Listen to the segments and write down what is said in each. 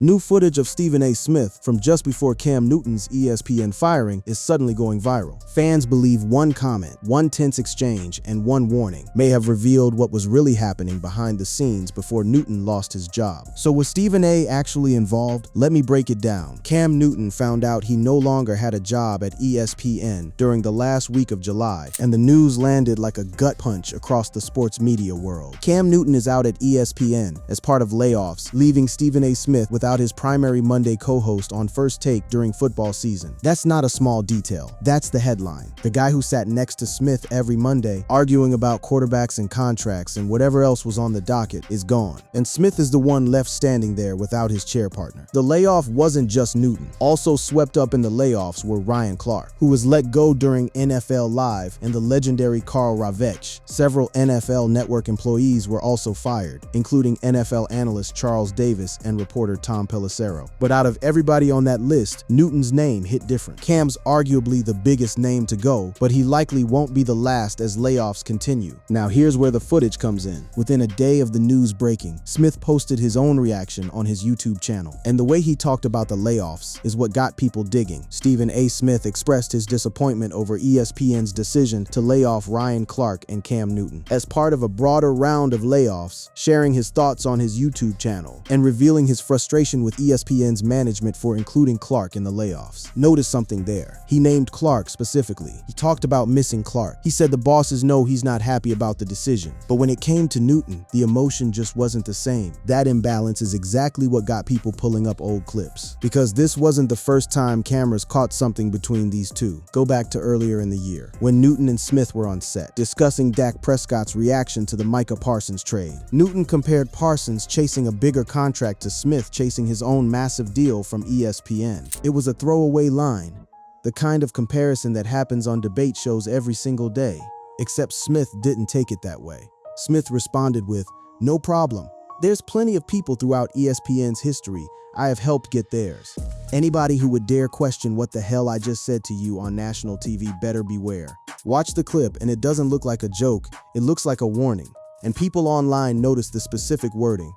New footage of Stephen A. Smith from just before Cam Newton's ESPN firing is suddenly going viral. Fans believe one comment, one tense exchange, and one warning may have revealed what was really happening behind the scenes before Newton lost his job. So was Stephen A. actually involved? Let me break it down. Cam Newton found out he no longer had a job at ESPN during the last week of July, and the news landed like a gut punch across the sports media world. Cam Newton is out at ESPN as part of layoffs, leaving Stephen A. Smith without his primary Monday co-host on First Take during football season. That's not a small detail. That's the headline. The guy who sat next to Smith every Monday, arguing about quarterbacks and contracts and whatever else was on the docket, is gone. And Smith is the one left standing there without his chair partner. The layoff wasn't just Newton. Also swept up in the layoffs were Ryan Clark, who was let go during NFL Live, and the legendary Carl Ravech. Several NFL Network employees were also fired, including NFL analyst Charles Davis and reporter Tom Pelissero. But out of everybody on that list, Newton's name hit different. Cam's arguably the biggest name to go, but he likely won't be the last as layoffs continue. Now here's where the footage comes in. Within a day of the news breaking, Smith posted his own reaction on his YouTube channel. And the way he talked about the layoffs is what got people digging. Stephen A. Smith expressed his disappointment over ESPN's decision to lay off Ryan Clark and Cam Newton as part of a broader round of layoffs, sharing his thoughts on his YouTube channel and revealing his frustration with ESPN's management for including Clark in the layoffs. Notice something there. He named Clark specifically. He talked about missing Clark. He said the bosses know he's not happy about the decision. But when it came to Newton, the emotion just wasn't the same. That imbalance is exactly what got people pulling up old clips. Because this wasn't the first time cameras caught something between these two. Go back to earlier in the year, when Newton and Smith were on set, discussing Dak Prescott's reaction to the Micah Parsons trade. Newton compared Parsons chasing a bigger contract to Smith chasing his own massive deal from ESPN. It was a throwaway line, the kind of comparison that happens on debate shows every single day, except Smith didn't take it that way. Smith responded with, "No problem. There's plenty of people throughout ESPN's history I have helped get theirs. Anybody who would dare question what the hell I just said to you on national TV better beware." Watch the clip and it doesn't look like a joke, it looks like a warning. And people online noticed the specific wording.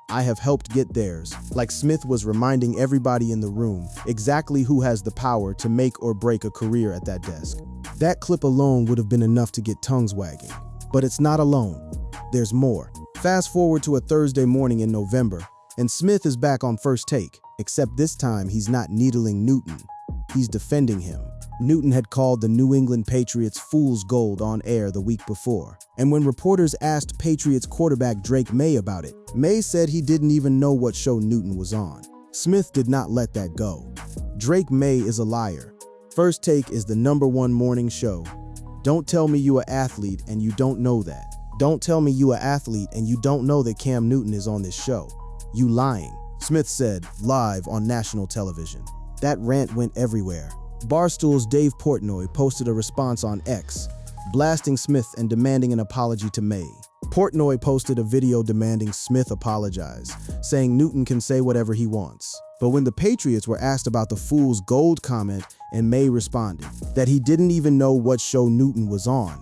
"I have helped get theirs," like Smith was reminding everybody in the room exactly who has the power to make or break a career at that desk. That clip alone would have been enough to get tongues wagging. But it's not alone. There's more. Fast forward to a Thursday morning in November, and Smith is back on First Take, except this time he's not needling Newton. He's defending him. Newton had called the New England Patriots fool's gold on air the week before. And when reporters asked Patriots quarterback Drake May about it, May said he didn't even know what show Newton was on. Smith did not let that go. Drake May is a liar. First Take is the #1 morning show. Don't tell me you an athlete and you don't know that. Don't tell me you an athlete and you don't know that Cam Newton is on this show. You lying, Smith said live on national television. That rant went everywhere. Barstool's Dave Portnoy posted a response on X, blasting Smith and demanding an apology to May. Portnoy posted a video demanding Smith apologize, saying Newton can say whatever he wants. But when the Patriots were asked about the fool's gold comment, and May responded that he didn't even know what show Newton was on,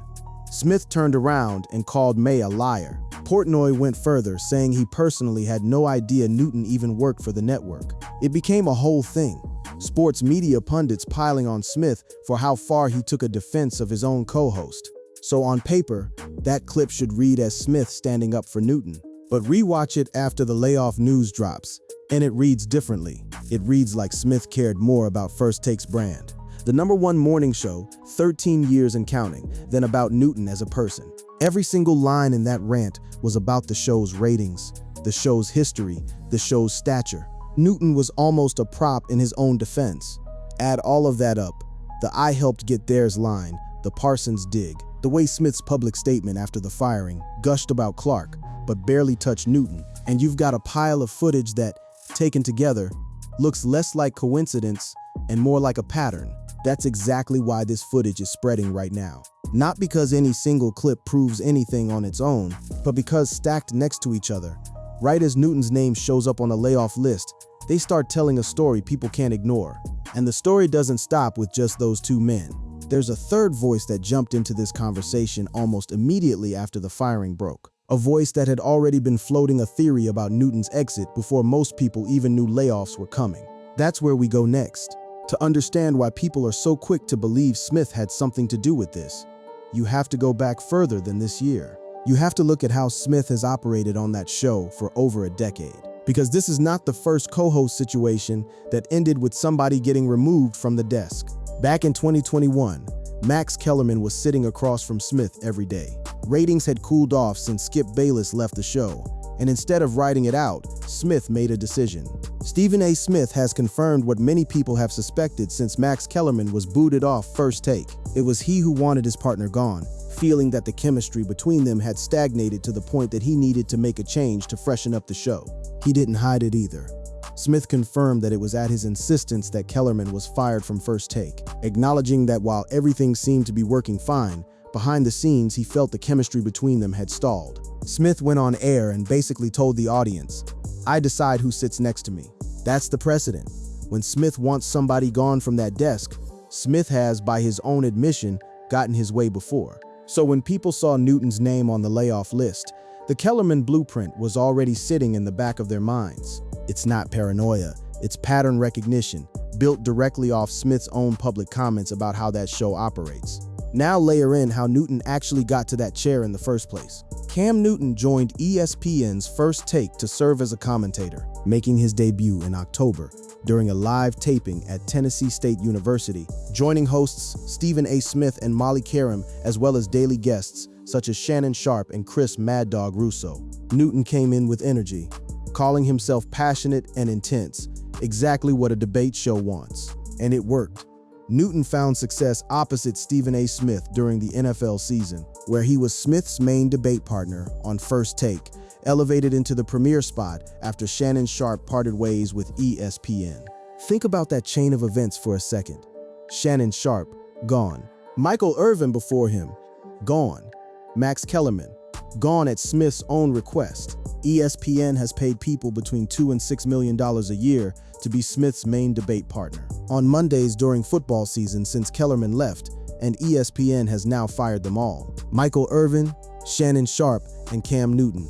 Smith turned around and called May a liar. Portnoy went further, saying he personally had no idea Newton even worked for the network. It became a whole thing. Sports media pundits piling on Smith for how far he took a defense of his own co-host. So on paper, that clip should read as Smith standing up for Newton. But rewatch it after the layoff news drops, and it reads differently. It reads like Smith cared more about First Take's brand, the #1 morning show, 13 years and counting, than about Newton as a person. Every single line in that rant was about the show's ratings, the show's history, the show's stature. Newton was almost a prop in his own defense. Add all of that up, the "I helped get theirs" line, the Parsons dig, the way Smith's public statement after the firing gushed about Clark, but barely touched Newton, and you've got a pile of footage that, taken together, looks less like coincidence and more like a pattern. That's exactly why this footage is spreading right now. Not because any single clip proves anything on its own, but because stacked next to each other, right as Newton's name shows up on the layoff list, they start telling a story people can't ignore. And the story doesn't stop with just those two men. There's a third voice that jumped into this conversation almost immediately after the firing broke. a voice that had already been floating a theory about Newton's exit before most people even knew layoffs were coming. That's where we go next. To understand why people are so quick to believe Smith had something to do with this, you have to go back further than this year. You have to look at how Smith has operated on that show for over a decade. Because this is not the first co-host situation that ended with somebody getting removed from the desk. Back in 2021, Max Kellerman was sitting across from Smith every day. Ratings had cooled off since Skip Bayless left the show, and instead of writing it out, Smith made a decision. Stephen A. Smith has confirmed what many people have suspected since Max Kellerman was booted off First Take. It was he who wanted his partner gone, feeling that the chemistry between them had stagnated to the point that he needed to make a change to freshen up the show. He didn't hide it either. Smith confirmed that it was at his insistence that Kellerman was fired from First Take, acknowledging that while everything seemed to be working fine, behind the scenes he felt the chemistry between them had stalled. Smith went on air and basically told the audience, "I decide who sits next to me." That's the precedent. When Smith wants somebody gone from that desk, Smith has, by his own admission, gotten his way before. So when people saw Newton's name on the layoff list, the Kellerman blueprint was already sitting in the back of their minds. It's not paranoia, it's pattern recognition, built directly off Smith's own public comments about how that show operates. Now layer in how Newton actually got to that chair in the first place. Cam Newton joined ESPN's First Take to serve as a commentator, making his debut in October during a live taping at Tennessee State University, joining hosts Stephen A. Smith and Molly Karam, as well as daily guests such as Shannon Sharpe and Chris Mad Dog Russo. Newton came in with energy, calling himself passionate and intense, exactly what a debate show wants. And it worked. Newton found success opposite Stephen A. Smith during the NFL season, where he was Smith's main debate partner on First Take, elevated into the premier spot after Shannon Sharpe parted ways with ESPN. Think about that chain of events for a second. Shannon Sharpe, gone. Michael Irvin before him, gone. Max Kellerman, gone at Smith's own request. ESPN has paid people between $2 and $6 million a year to be Smith's main debate partner on Mondays during football season since Kellerman left, and ESPN has now fired them all. Michael Irvin, Shannon Sharpe, and Cam Newton.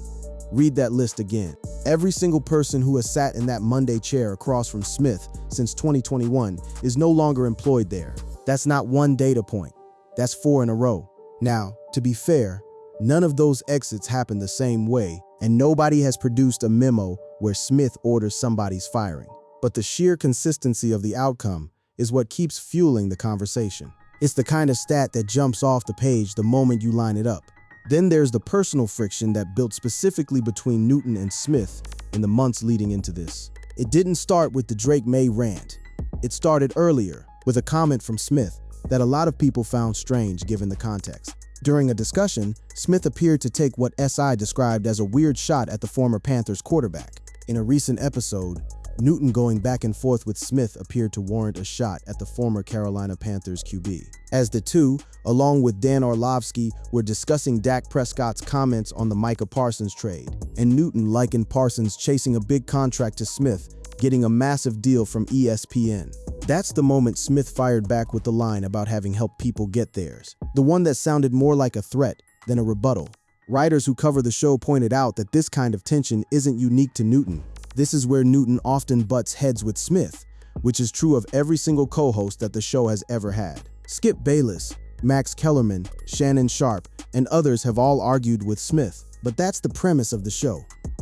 Read that list again. Every single person who has sat in that Monday chair across from Smith since 2021 is no longer employed there. That's not one data point. That's 4 in a row. Now, to be fair, none of those exits happened the same way, and nobody has produced a memo where Smith orders somebody's firing. But the sheer consistency of the outcome is what keeps fueling the conversation. It's the kind of stat that jumps off the page the moment you line it up. Then there's the personal friction that built specifically between Newton and Smith in the months leading into this. It didn't start with the Drake May rant. It started earlier with a comment from Smith that a lot of people found strange given the context. During a discussion, Smith appeared to take what SI described as a weird shot at the former Panthers quarterback. In a recent episode, Newton going back and forth with Smith appeared to warrant a shot at the former Carolina Panthers QB. As the two, along with Dan Orlovsky, were discussing Dak Prescott's comments on the Micah Parsons trade, and Newton likened Parsons chasing a big contract to Smith, getting a massive deal from ESPN. That's the moment Smith fired back with the line about having helped people get theirs, the one that sounded more like a threat than a rebuttal. Writers who cover the show pointed out that this kind of tension isn't unique to Newton. This is where Newton often butts heads with Smith, which is true of every single co-host that the show has ever had. Skip Bayless, Max Kellerman, Shannon Sharpe, and others have all argued with Smith, but that's the premise of the show.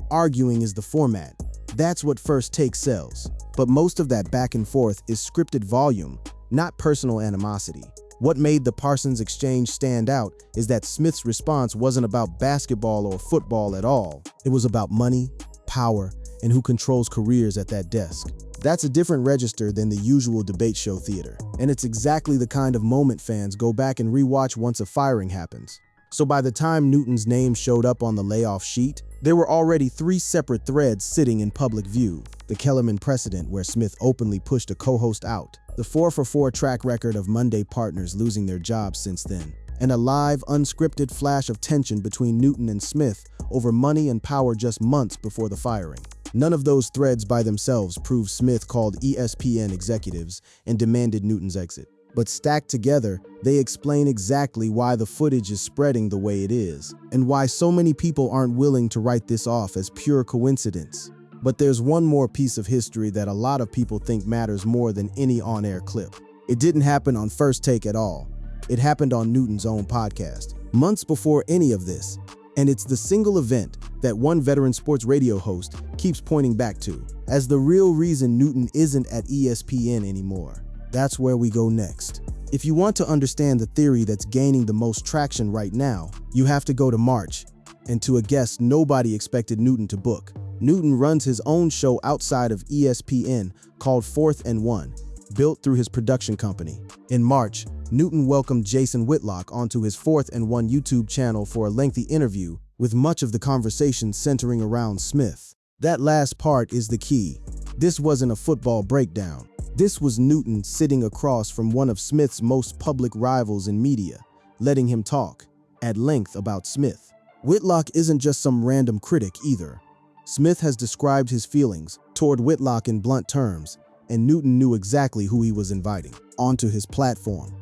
Arguing is the format. That's what First Take sells. But most of that back and forth is scripted volume, not personal animosity. What made the Parsons exchange stand out is that Smith's response wasn't about basketball or football at all. It was about money, power, and who controls careers at that desk. That's a different register than the usual debate show theater, and it's exactly the kind of moment fans go back and rewatch once a firing happens. So by the time Newton's name showed up on the layoff sheet, there were already 3 separate threads sitting in public view. The Kellerman precedent, where Smith openly pushed a co-host out, the 4-for-4 track record of Monday partners losing their jobs since then, and a live, unscripted flash of tension between Newton and Smith over money and power just months before the firing. None of those threads by themselves prove Smith called ESPN executives and demanded Newton's exit. But stacked together, they explain exactly why the footage is spreading the way it is, and why so many people aren't willing to write this off as pure coincidence. But there's one more piece of history that a lot of people think matters more than any on-air clip. It didn't happen on First Take at all. It happened on Newton's own podcast, months before any of this. And it's the single event that one veteran sports radio host keeps pointing back to as the real reason Newton isn't at ESPN anymore. That's where we go next. If you want to understand the theory that's gaining the most traction right now, you have to go to March, and to a guest nobody expected Newton to book. Newton runs his own show outside of ESPN called 4th and 1, built through his production company. In March, Newton welcomed Jason Whitlock onto his 4th and 1 YouTube channel for a lengthy interview, with much of the conversation centering around Smith. That last part is the key. This wasn't a football breakdown. This was Newton sitting across from one of Smith's most public rivals in media, letting him talk at length about Smith. Whitlock isn't just some random critic either. Smith has described his feelings toward Whitlock in blunt terms, and Newton knew exactly who he was inviting onto his platform.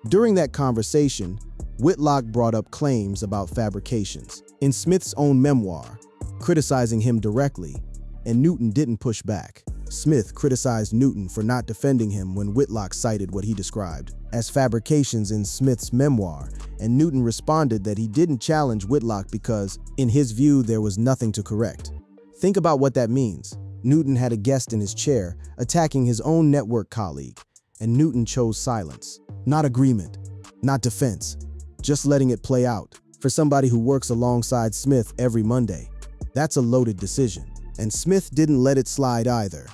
During that conversation, Whitlock brought up claims about fabrications in Smith's own memoir, criticizing him directly, and Newton didn't push back. Smith criticized Newton for not defending him when Whitlock cited what he described as fabrications in Smith's memoir, and Newton responded that he didn't challenge Whitlock because, in his view, there was nothing to correct. Think about what that means. Newton had a guest in his chair attacking his own network colleague, and Newton chose silence. Not agreement, not defense, just letting it play out. For somebody who works alongside Smith every Monday, that's a loaded decision. And Smith didn't let it slide either.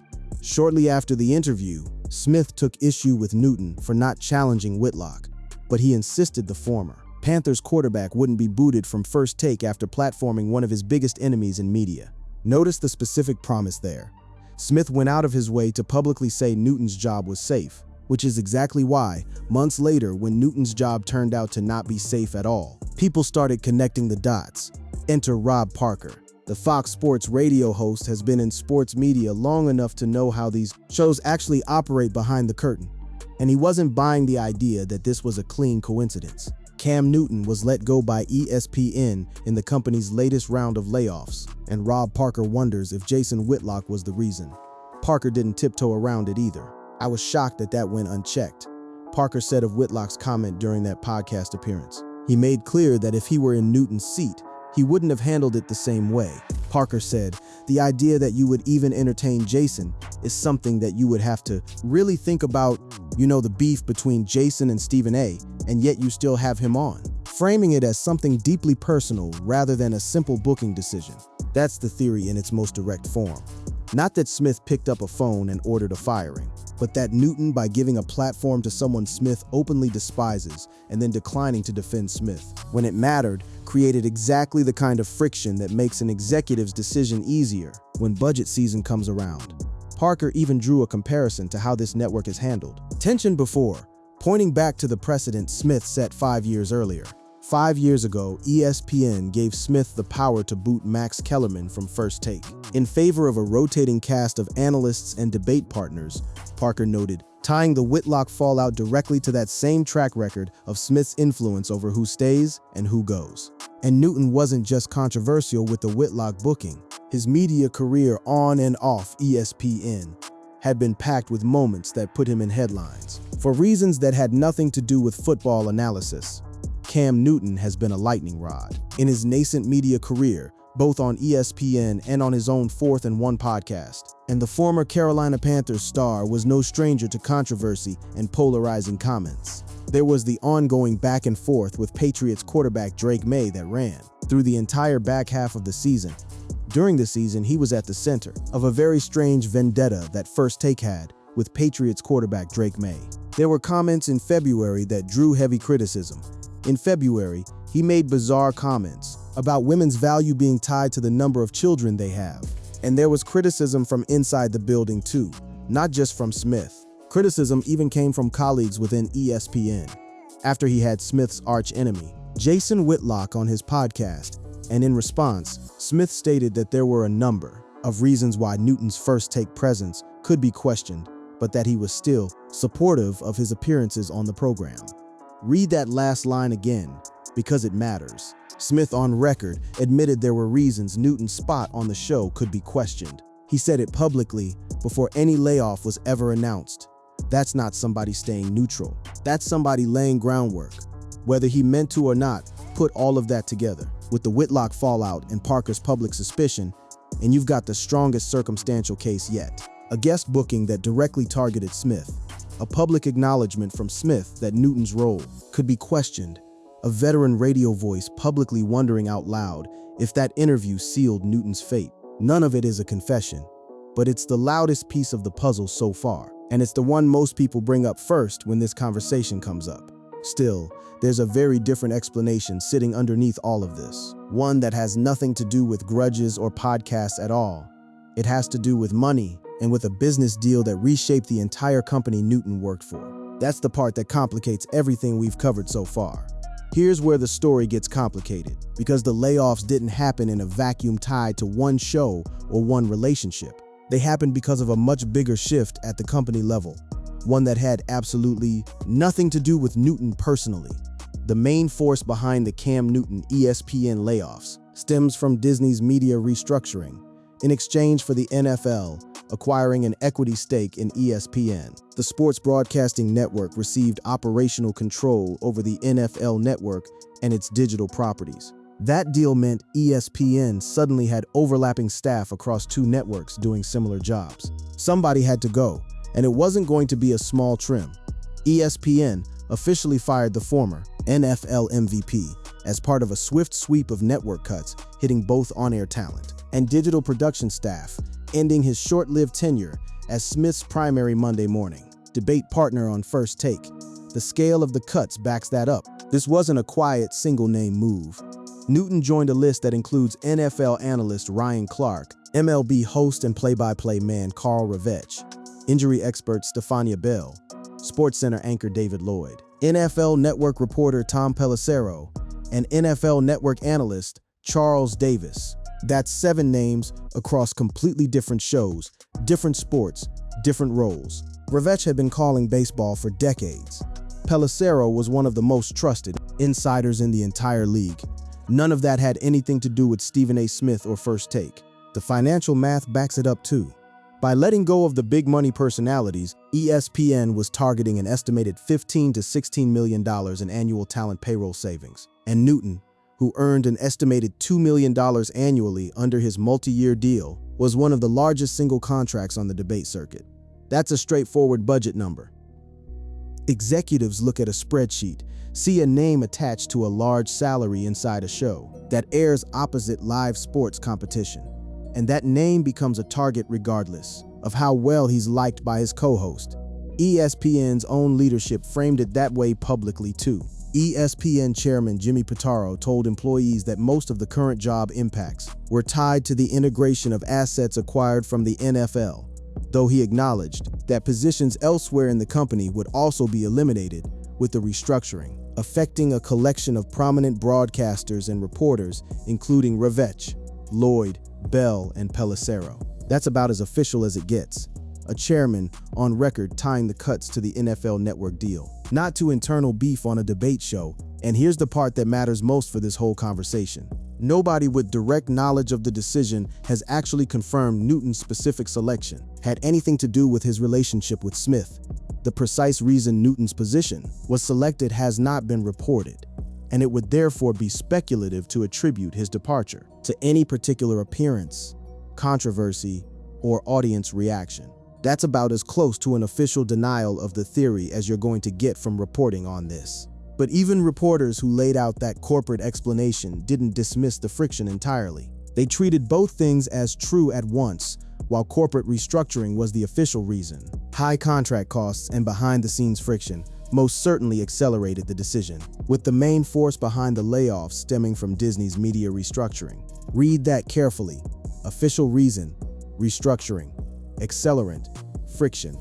Shortly after the interview, Smith took issue with Newton for not challenging Whitlock, but he insisted the former. Panthers quarterback wouldn't be booted from First Take after platforming one of his biggest enemies in media. Notice the specific promise there. Smith went out of his way to publicly say Newton's job was safe, which is exactly why, months later, when Newton's job turned out to not be safe at all, people started connecting the dots. Enter Rob Parker. The Fox Sports radio host has been in sports media long enough to know how these shows actually operate behind the curtain, and he wasn't buying the idea that this was a clean coincidence. Cam Newton was let go by ESPN in the company's latest round of layoffs, and Rob Parker wonders if Jason Whitlock was the reason. Parker didn't tiptoe around it either. "I was shocked that went unchecked," Parker said of Whitlock's comment during that podcast appearance. He made clear that if he were in Newton's seat, he wouldn't have handled it the same way. Parker said, "The idea that you would even entertain Jason is something that you would have to really think about, the beef between Jason and Stephen A, and yet you still have him on," framing it as something deeply personal rather than a simple booking decision. That's the theory in its most direct form. Not that Smith picked up a phone and ordered a firing, but that Newton, by giving a platform to someone Smith openly despises and then declining to defend Smith when it mattered, created exactly the kind of friction that makes an executive's decision easier when budget season comes around. Parker even drew a comparison to how this network is handled. Tension before, pointing back to the precedent Smith set 5 years earlier. 5 years ago, ESPN gave Smith the power to boot Max Kellerman from First Take. In favor of a rotating cast of analysts and debate partners, Parker noted, tying the Whitlock fallout directly to that same track record of Smith's influence over who stays and who goes. And Newton wasn't just controversial with the Whitlock booking. His media career on and off ESPN had been packed with moments that put him in headlines. For reasons that had nothing to do with football analysis, Cam Newton has been a lightning rod. In his nascent media career, both on ESPN and on his own 4th and 1 podcast, and the former Carolina Panthers star was no stranger to controversy and polarizing comments. There was the ongoing back and forth with Patriots quarterback Drake May that ran through the entire back half of the season. During the season, he was at the center of a very strange vendetta that First Take had with Patriots quarterback Drake May. There were comments in February that drew heavy criticism. In February, he made bizarre comments about women's value being tied to the number of children they have. And there was criticism from inside the building too, not just from Smith. Criticism even came from colleagues within ESPN. After he had Smith's arch enemy, Jason Whitlock, on his podcast, and in response, Smith stated that there were a number of reasons why Newton's First Take presence could be questioned, but that he was still supportive of his appearances on the program. Read that last line again, because it matters. Smith, on record, admitted there were reasons Newton's spot on the show could be questioned. He said it publicly before any layoff was ever announced. That's not somebody staying neutral. That's somebody laying groundwork. Whether he meant to or not, put all of that together. With the Whitlock fallout and Parker's public suspicion, and you've got the strongest circumstantial case yet. A guest booking that directly targeted Smith. A public acknowledgement from Smith that Newton's role could be questioned. A veteran radio voice publicly wondering out loud if that interview sealed Newton's fate. None of it is a confession, but it's the loudest piece of the puzzle so far, and it's the one most people bring up first when this conversation comes up. Still, there's a very different explanation sitting underneath all of this, one that has nothing to do with grudges or podcasts at all. It has to do with money and with a business deal that reshaped the entire company Newton worked for. That's the part that complicates everything we've covered so far. Here's where the story gets complicated, because the layoffs didn't happen in a vacuum tied to one show or one relationship. They happened because of a much bigger shift at the company level, one that had absolutely nothing to do with Newton personally. The main force behind the Cam Newton ESPN layoffs stems from Disney's media restructuring, in exchange for the NFL acquiring an equity stake in ESPN. The sports broadcasting network received operational control over the NFL network and its digital properties. That deal meant ESPN suddenly had overlapping staff across two networks doing similar jobs. Somebody had to go, and it wasn't going to be a small trim. ESPN officially fired the former NFL MVP as part of a swift sweep of network cuts hitting both on-air talent and digital production staff, ending his short-lived tenure as Smith's primary Monday morning debate partner on First Take. The scale of the cuts backs that up. This wasn't a quiet, single-name move. Newton joined a list that includes NFL analyst Ryan Clark, MLB host and play-by-play man Carl Ravech, injury expert Stefania Bell, SportsCenter anchor David Lloyd, NFL Network reporter Tom Pelissero, and NFL Network analyst Charles Davis. That's 7 names across completely different shows, different sports, different roles. Ravech had been calling baseball for decades. Pelissero was one of the most trusted insiders in the entire league. None of that had anything to do with Stephen A. Smith or First Take. The financial math backs it up too. By letting go of the big money personalities, ESPN was targeting an estimated $15 to $16 million in annual talent payroll savings. And Newton, who earned an estimated $2 million annually under his multi-year deal, was one of the largest single contracts on the debate circuit. That's a straightforward budget number. Executives look at a spreadsheet, see a name attached to a large salary inside a show that airs opposite live sports competition, and that name becomes a target regardless of how well he's liked by his co-host. ESPN's own leadership framed it that way publicly too. ESPN chairman Jimmy Pitaro told employees that most of the current job impacts were tied to the integration of assets acquired from the NFL, though he acknowledged that positions elsewhere in the company would also be eliminated with the restructuring, affecting a collection of prominent broadcasters and reporters, including Ravech, Lloyd, Bell, and Pelissero. That's about as official as it gets. A chairman on record tying the cuts to the NFL Network deal, not to internal beef on a debate show. And here's the part that matters most for this whole conversation. Nobody with direct knowledge of the decision has actually confirmed Newton's specific selection had anything to do with his relationship with Smith. The precise reason Newton's position was selected has not been reported, and it would therefore be speculative to attribute his departure to any particular appearance, controversy, or audience reaction. That's about as close to an official denial of the theory as you're going to get from reporting on this. But even reporters who laid out that corporate explanation didn't dismiss the friction entirely. They treated both things as true at once, while corporate restructuring was the official reason. High contract costs and behind-the-scenes friction most certainly accelerated the decision, with the main force behind the layoffs stemming from Disney's media restructuring. Read that carefully. Official reason, restructuring, accelerant, friction.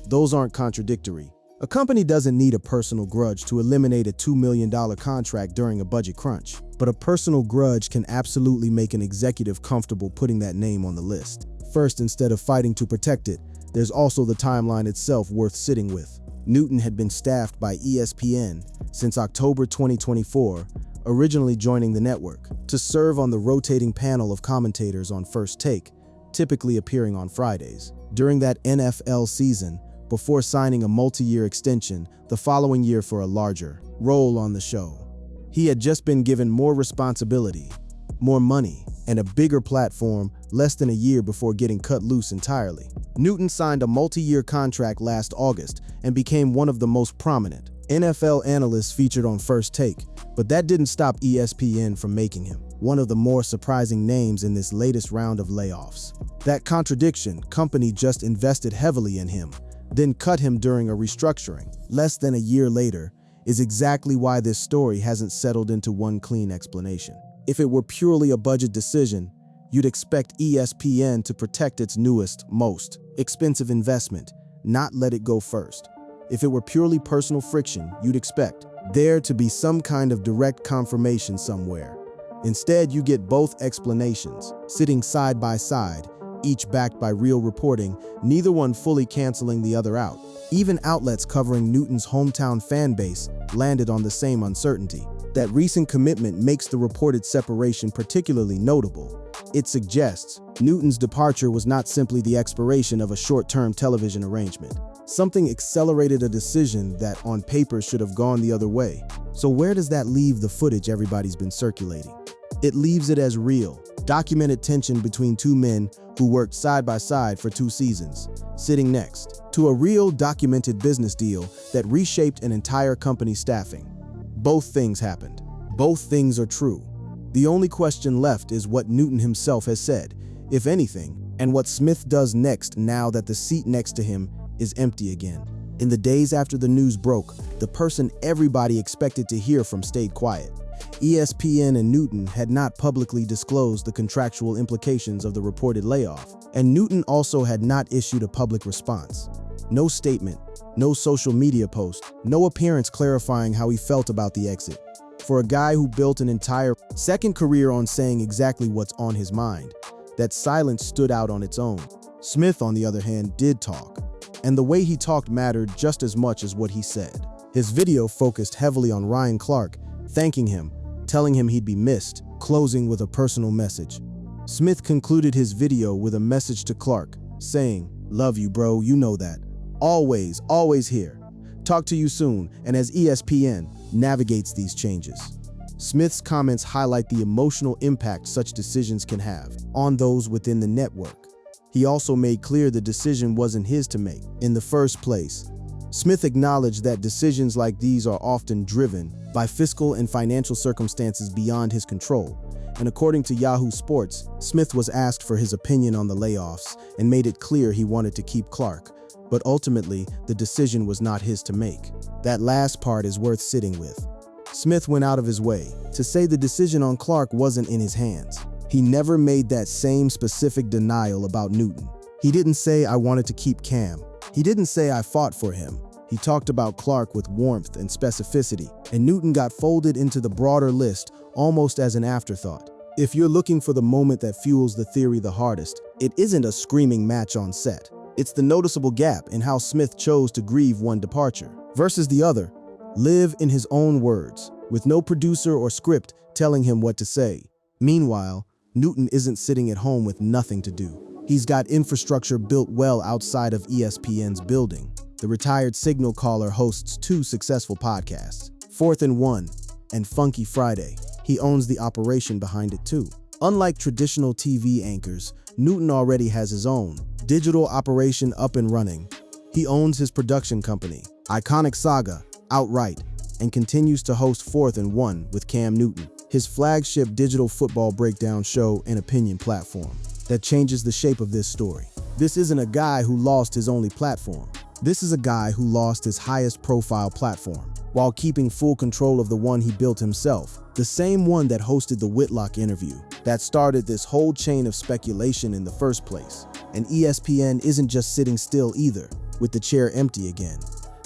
Those aren't contradictory. A company doesn't need a personal grudge to eliminate a $2 million contract during a budget crunch, but a personal grudge can absolutely make an executive comfortable putting that name on the list. First, instead of fighting to protect it, there's also the timeline itself worth sitting with. Newton had been staffed by ESPN since October 2024, originally joining the network, to serve on the rotating panel of commentators on First Take, typically appearing on Fridays. During that NFL season, before signing a multi-year extension the following year for a larger role on the show. He had just been given more responsibility, more money, and a bigger platform less than a year before getting cut loose entirely. Newton signed a multi-year contract last August and became one of the most prominent NFL analysts featured on First Take, but that didn't stop ESPN from making him one of the more surprising names in this latest round of layoffs. That contradiction, company just invested heavily in him, then cut him during a restructuring less than a year later, is exactly why this story hasn't settled into one clean explanation. If it were purely a budget decision, you'd expect ESPN to protect its newest, most expensive investment, not let it go first. If it were purely personal friction, you'd expect there to be some kind of direct confirmation somewhere. Instead, you get both explanations, sitting side by side, each backed by real reporting, neither one fully canceling the other out. Even outlets covering Newton's hometown fan base landed on the same uncertainty. That recent commitment makes the reported separation particularly notable. It suggests Newton's departure was not simply the expiration of a short-term television arrangement. Something accelerated a decision that on paper should have gone the other way. So where does that leave the footage everybody's been circulating? It leaves it as real, documented tension between two men who worked side by side for 2 seasons, sitting next to a real documented business deal that reshaped an entire company's staffing. Both things happened. Both things are true. The only question left is what Newton himself has said, if anything, and what Smith does next now that the seat next to him is empty again. In the days after the news broke, the person everybody expected to hear from stayed quiet. ESPN and Newton had not publicly disclosed the contractual implications of the reported layoff, and Newton also had not issued a public response. No statement, no social media post, no appearance clarifying how he felt about the exit. For a guy who built an entire second career on saying exactly what's on his mind, that silence stood out on its own. Smith, on the other hand, did talk, and the way he talked mattered just as much as what he said. His video focused heavily on Ryan Clark, thanking him, telling him he'd be missed, closing with a personal message. Smith concluded his video with a message to Clark, saying, "Love you, bro, you know that. Always, always here. Talk to you soon," and as ESPN navigates these changes. Smith's comments highlight the emotional impact such decisions can have on those within the network. He also made clear the decision wasn't his to make in the first place. Smith acknowledged that decisions like these are often driven by fiscal and financial circumstances beyond his control. And according to Yahoo Sports, Smith was asked for his opinion on the layoffs and made it clear he wanted to keep Clark. But ultimately, the decision was not his to make. That last part is worth sitting with. Smith went out of his way to say the decision on Clark wasn't in his hands. He never made that same specific denial about Newton. He didn't say, "I wanted to keep Cam." He didn't say, "I fought for him." He talked about Clark with warmth and specificity, and Newton got folded into the broader list almost as an afterthought. If you're looking for the moment that fuels the theory the hardest, it isn't a screaming match on set. It's the noticeable gap in how Smith chose to grieve one departure versus the other, live in his own words, with no producer or script telling him what to say. Meanwhile, Newton isn't sitting at home with nothing to do. He's got infrastructure built well outside of ESPN's building. The retired signal caller hosts 2 successful podcasts, 4th and 1 and Funky Friday. He owns the operation behind it too. Unlike traditional TV anchors, Newton already has his own digital operation up and running. He owns his production company, Iconic Saga, outright, and continues to host 4th and 1 with Cam Newton, his flagship digital football breakdown show and opinion platform that changes the shape of this story. This isn't a guy who lost his only platform. This is a guy who lost his highest profile platform while keeping full control of the one he built himself, the same one that hosted the Whitlock interview that started this whole chain of speculation in the first place. And ESPN isn't just sitting still either, with the chair empty again.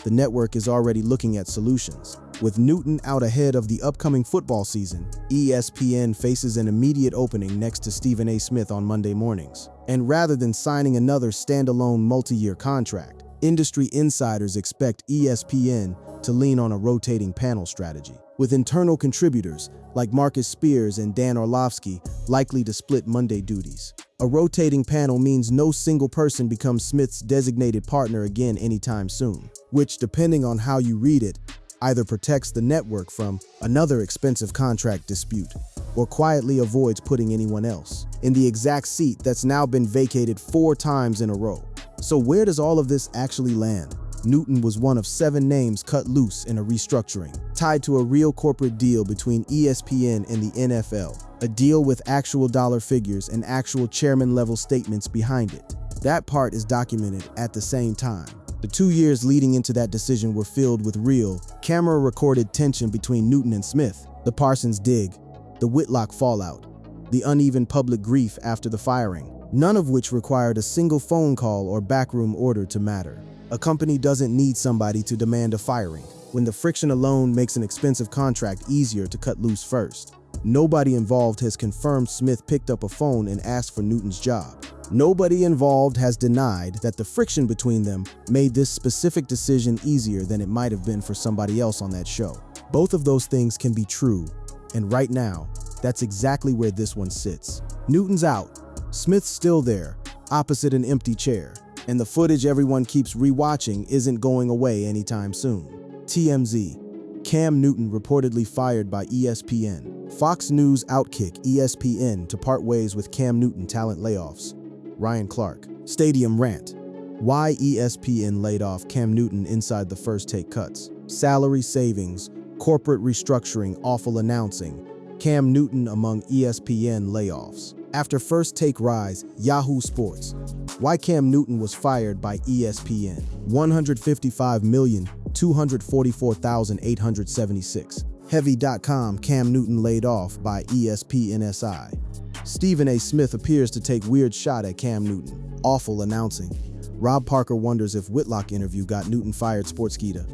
The network is already looking at solutions, With Newton out ahead of the upcoming football season, ESPN faces an immediate opening next to Stephen A. Smith on Monday mornings. And rather than signing another standalone multi-year contract, industry insiders expect ESPN to lean on a rotating panel strategy, with internal contributors like Marcus Spears and Dan Orlovsky likely to split Monday duties. A rotating panel means no single person becomes Smith's designated partner again anytime soon, which, depending on how you read it, either protects the network from another expensive contract dispute or quietly avoids putting anyone else in the exact seat that's now been vacated 4 times in a row. So where does all of this actually land? Newton was one of 7 names cut loose in a restructuring, tied to a real corporate deal between ESPN and the NFL, a deal with actual dollar figures and actual chairman-level statements behind it. That part is documented at the same time. The 2 years leading into that decision were filled with real, camera-recorded tension between Newton and Smith, the Parsons dig, the Whitlock fallout, the uneven public grief after the firing, none of which required a single phone call or backroom order to matter. A company doesn't need somebody to demand a firing, when the friction alone makes an expensive contract easier to cut loose first. Nobody involved has confirmed Smith picked up a phone and asked for Newton's job. Nobody involved has denied that the friction between them made this specific decision easier than it might have been for somebody else on that show. Both of those things can be true, and right now, that's exactly where this one sits. Newton's out, Smith's still there, opposite an empty chair, and the footage everyone keeps rewatching isn't going away anytime soon. TMZ. Cam Newton reportedly fired by ESPN. Fox News outkick ESPN to part ways with Cam Newton talent layoffs. Ryan Clark. Stadium rant. Why ESPN laid off Cam Newton inside the First Take cuts. Salary savings, corporate restructuring, awful announcing. Cam Newton among ESPN layoffs. After First Take rise, Yahoo Sports. Why Cam Newton was fired by ESPN. 155,244,876. Heavy.com. Cam Newton laid off by ESPNSI. Stephen A. Smith appears to take weird shot at Cam Newton. Awful announcing. Rob Parker wonders if Whitlock interview got Newton fired. Sportskeeda.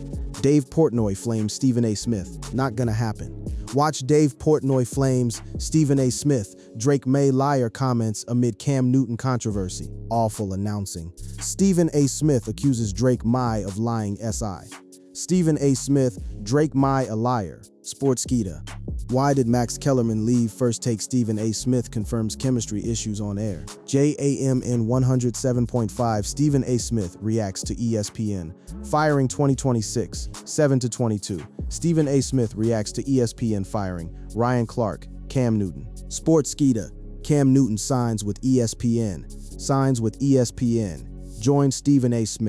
Dave Portnoy flames Stephen A. Smith. Not gonna happen. Watch Dave Portnoy flames Stephen A. Smith. Drake May liar comments amid Cam Newton controversy. Awful announcing. Stephen A. Smith accuses Drake May of lying. SI. Stephen A. Smith, Drake May a liar. Sportskeeda. Why did Max Kellerman leave First Take? Stephen A. Smith confirms chemistry issues on air. JAMN 107.5. Stephen A. Smith reacts to ESPN. Firing 2026, 7-22. Stephen A. Smith reacts to ESPN firing. Ryan Clark, Cam Newton. Sportskeeda. Cam Newton signs with ESPN. Signs with ESPN. Joins Stephen A. Smith.